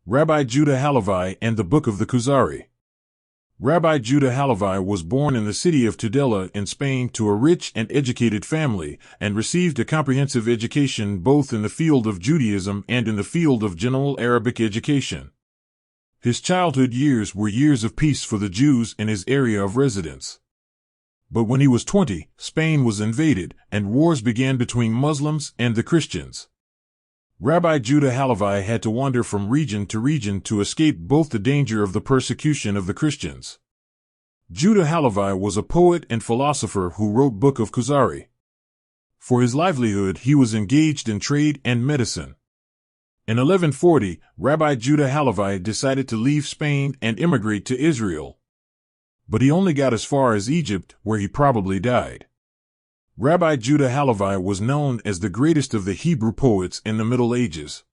Rabbi Judah Halevi and the Book of the Kuzari. Rabbi Judah Halevi was born in the city of Tudela in Spain to a rich and educated family, and received a comprehensive education both in the field of Judaism and in the field of general Arabic education. His childhood years were years of peace for the Jews in his area of residence. But when he was 20, Spain was invaded, and wars began between Muslims and the Christians. Rabbi Judah Halevi had to wander from region to escape both the danger of the persecution of the Christians. Judah Halevi was a poet and philosopher who wrote Book of Kuzari. For his livelihood he was engaged in trade and medicine. In 1140, Rabbi Judah Halevi decided to leave Spain and immigrate to Israel. But he only got as far as Egypt, where he probably died. Rabbi Judah Halevi was known as the greatest of the Hebrew poets in the Middle Ages.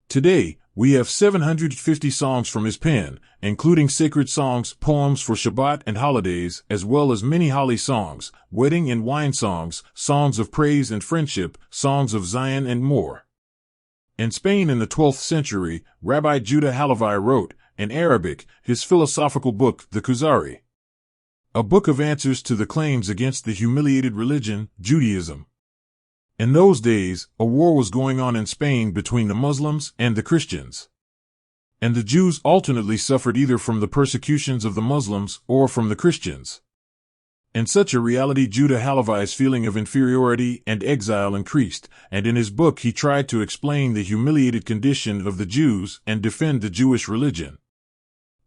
Today, we have 750 songs from his pen, including sacred songs, poems for Shabbat and holidays, as well as many holy songs, wedding and wine songs, songs of praise and friendship, songs of Zion, and more. In Spain in the 12th century, Rabbi Judah Halevi wrote, in Arabic, his philosophical book, the Kuzari, a book of answers to the claims against the humiliated religion, Judaism. In those days, a war was going on in Spain between the Muslims and the Christians. And the Jews alternately suffered either from the persecutions of the Muslims or from the Christians. In such a reality, Judah Halevi's feeling of inferiority and exile increased, and in his book he tried to explain the humiliated condition of the Jews and defend the Jewish religion.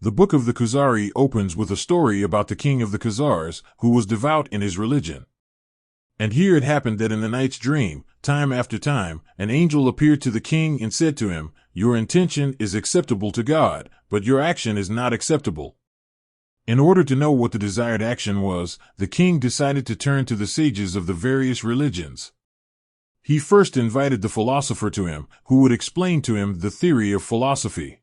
The Book of the Kuzari opens with a story about the king of the Khazars, who was devout in his religion. And here it happened that in the night's dream, time after time, an angel appeared to the king and said to him, "Your intention is acceptable to God, but your action is not acceptable." In order to know what the desired action was, the king decided to turn to the sages of the various religions. He first invited the philosopher to him, who would explain to him the theory of philosophy.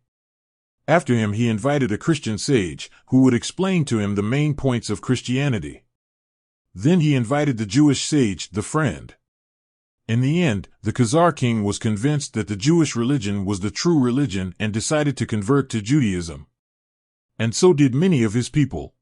After him he invited a Christian sage, who would explain to him the main points of Christianity. Then he invited the Jewish sage, the friend. In the end, the Khazar king was convinced that the Jewish religion was the true religion and decided to convert to Judaism. And so did many of his people.